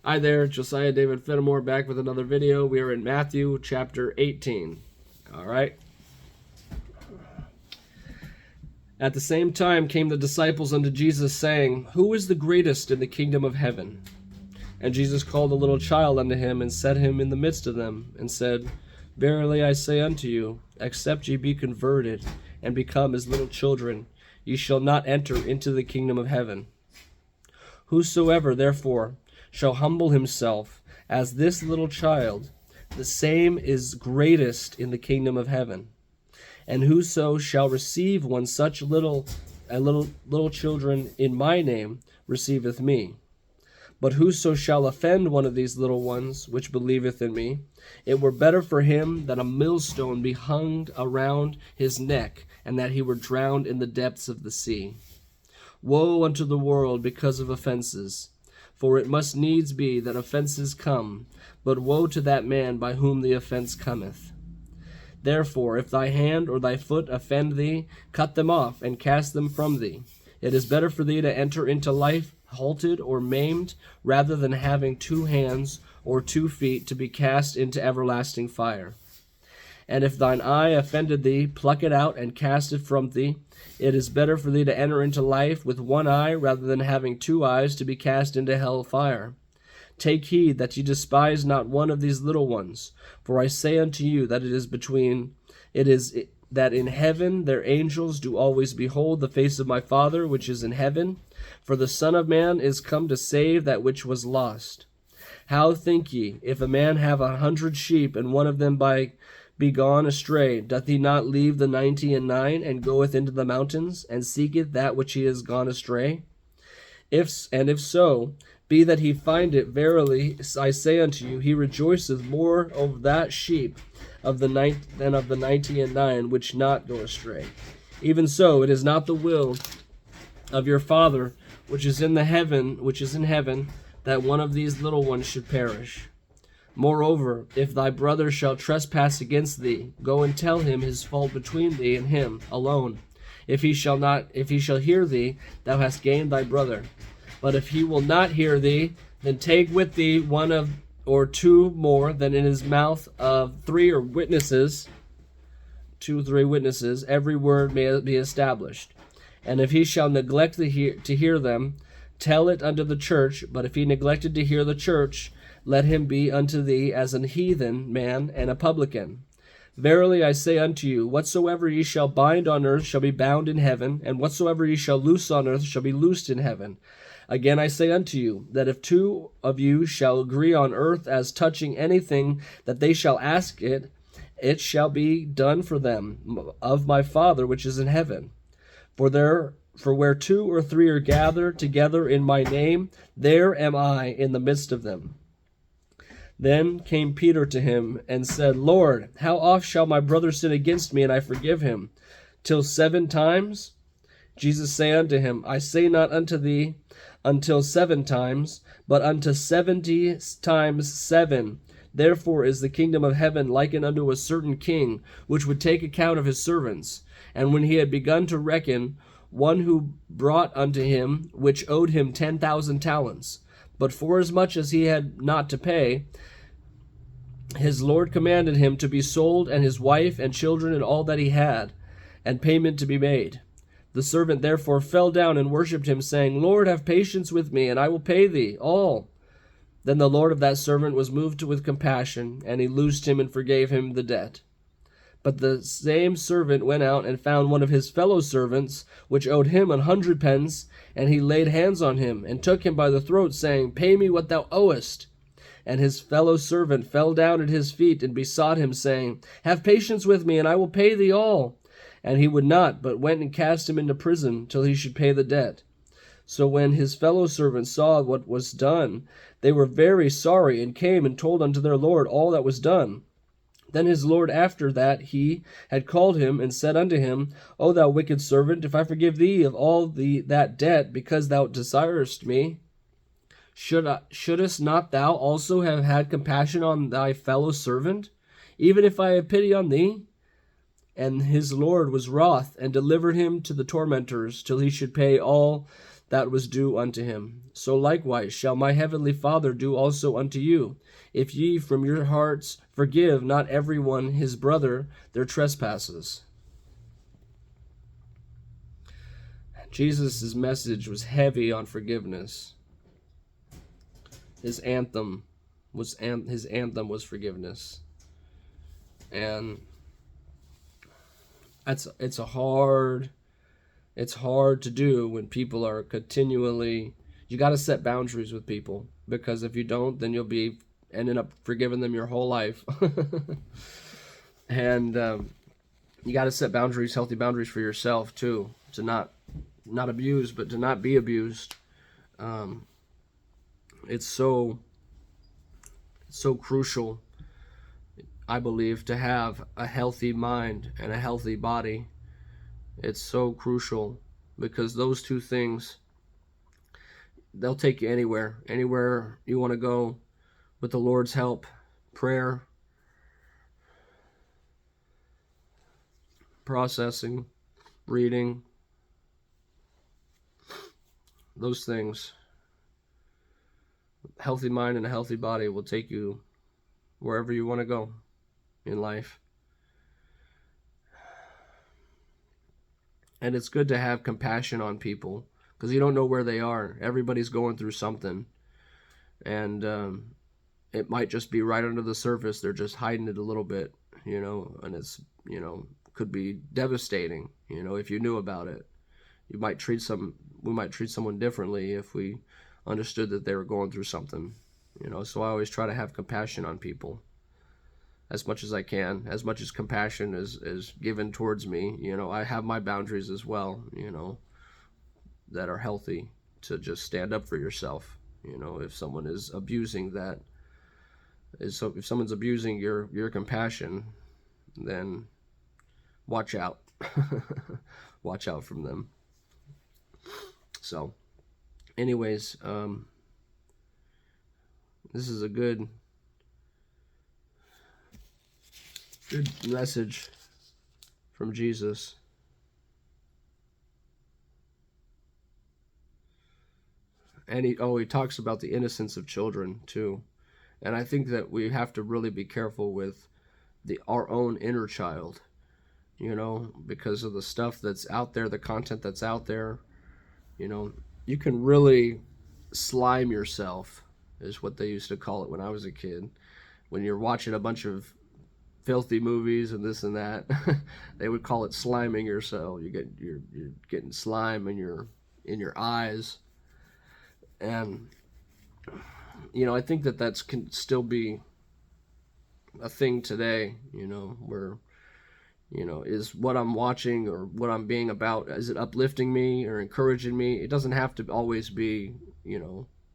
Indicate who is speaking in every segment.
Speaker 1: Hi there, Josiah David Fenimore back with another video. We are in Matthew chapter 18. All right. At the same time came the disciples unto Jesus, saying, Who is the greatest in the kingdom of heaven? And Jesus called a little child unto him, and set him in the midst of them, and said, Verily I say unto you, except ye be converted, and become as little children, ye shall not enter into the kingdom of heaven. Whosoever therefore shall humble himself as this little child, the same is greatest in the kingdom of heaven. And whoso shall receive one such little children in my name receiveth me. But whoso shall offend one of these little ones which believeth in me, it were better for him that a millstone be hung around his neck, and that he were drowned in the depths of the sea. Woe unto the world because of offenses! For it must needs be that offenses come, but woe to that man by whom the offense cometh. Therefore, if thy hand or thy foot offend thee, cut them off, and cast them from thee. It is better for thee to enter into life halted or maimed, rather than having 2 hands or 2 feet to be cast into everlasting fire. And if thine eye offended thee, pluck it out, and cast it from thee. It is better for thee to enter into life with 1 eye, rather than having 2 eyes to be cast into hell fire. Take heed that ye despise not one of these little ones. For I say unto you that that in heaven their angels do always behold the face of my Father which is in heaven. For the Son of Man is come to save that which was lost. How think ye, if a man have 100 sheep, and one of them be gone astray, doth he not leave the 99, and goeth into the mountains, and seeketh that which he is gone astray? If so be that he find it, verily I say unto you, he rejoiceth more over that sheep than of the 99 which not go astray. Even so, it is not the will of your Father which is in heaven, that one of these little ones should perish. Moreover, if thy brother shall trespass against thee, go and tell him his fault between thee and him alone. If he shall hear thee, thou hast gained thy brother. But if he will not hear thee, then take with thee 1 or 2 more, than in his mouth of 3 or 3 witnesses, every word may be established. And if he shall neglect to hear them, tell it unto the church. But if he neglected to hear the church, let him be unto thee as an heathen man and a publican. Verily I say unto you, whatsoever ye shall bind on earth shall be bound in heaven, and whatsoever ye shall loose on earth shall be loosed in heaven. Again I say unto you, that if 2 of you shall agree on earth as touching anything that they shall ask it, it shall be done for them of my Father which is in heaven. For where 2 or 3 are gathered together in my name, there am I in the midst of them. Then came Peter to him, and said, Lord, how oft shall my brother sin against me, and I forgive him? Till 7 times? Jesus said unto him, I say not unto thee until 7 times, but unto 70 times 7. Therefore is the kingdom of heaven likened unto a certain king, which would take account of his servants. And when he had begun to reckon, one who brought unto him, which owed him 10,000 talents. But forasmuch as he had not to pay, his Lord commanded him to be sold, and his wife and children and all that he had, and payment to be made. The servant therefore fell down and worshipped him, saying, Lord, have patience with me, and I will pay thee all. Then the Lord of that servant was moved with compassion, and he loosed him and forgave him the debt. But the same servant went out and found one of his fellow servants, which owed him 100 pence, and he laid hands on him, and took him by the throat, saying, Pay me what thou owest. And his fellow servant fell down at his feet, and besought him, saying, Have patience with me, and I will pay thee all. And he would not, but went and cast him into prison, till he should pay the debt. So when his fellow servants saw what was done, they were very sorry, and came and told unto their Lord all that was done. Then his Lord after that he had called him, and said unto him, O thou wicked servant, if I forgive thee of all that debt, because thou desirest me, shouldest not thou also have had compassion on thy fellow servant, even if I have pity on thee? And his Lord was wroth, and delivered him to the tormentors, till he should pay all that was due unto him. So likewise shall my heavenly Father do also unto you, if ye from your hearts forgive not every one his brother their trespasses. Jesus' message was heavy on forgiveness. His anthem was forgiveness. And it's hard to do when people are continually, you got to set boundaries with people, because if you don't, then you'll be ending up forgiving them your whole life. And you got to set boundaries, healthy boundaries for yourself too, to not abuse, but to not be abused. It's so crucial, I believe, to have a healthy mind and a healthy body. It's so crucial, because those two things, they'll take you anywhere you want to go with the Lord's help. Prayer, processing, reading, those things. Healthy mind and a healthy body will take you wherever you want to go in life. And it's good to have compassion on people, because you don't know where they are. Everybody's going through something, and it might just be right under the surface. They're just hiding it a little bit, and it's, could be devastating, if you knew about it. We might treat someone differently if we understood that they were going through something, so I always try to have compassion on people as much as I can, as much as compassion is given towards me. I have my boundaries as well, that are healthy, to just stand up for yourself. If someone is abusing that, if someone's abusing your compassion, then watch out. Watch out from them. So anyways, this is a good message from Jesus. And he talks about the innocence of children too. And I think that we have to really be careful with our own inner child, because of the stuff that's out there, the content that's out there. You can really slime yourself, is what they used to call it when I was a kid. When you're watching a bunch of filthy movies and this and that, they would call it sliming yourself. You're getting slime in your eyes. And I think that can still be a thing today, where is what I'm watching or what I'm being about, is it uplifting me or encouraging me? It doesn't have to always be,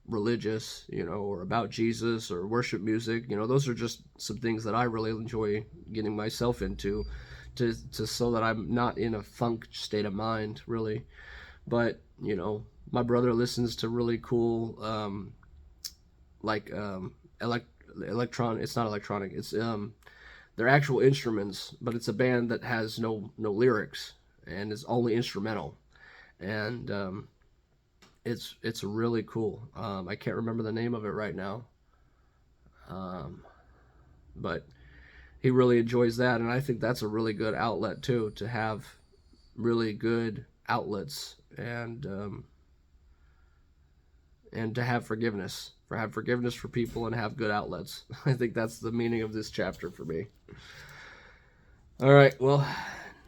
Speaker 1: religious, or about Jesus or worship music. Those are just some things that I really enjoy getting myself into, to so that I'm not in a funk state of mind, really. But, my brother listens to really cool, electronic, it's not electronic, it's, they're actual instruments, but it's a band that has no lyrics and is only instrumental. And, it's really cool. I can't remember the name of it right now. But he really enjoys that, and I think that's a really good outlet too, to have really good outlets, and to have forgiveness for people and have good outlets. I think that's the meaning of this chapter for me. All right, well,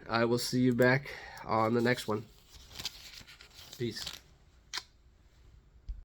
Speaker 1: I will see you back on the next one. Peace.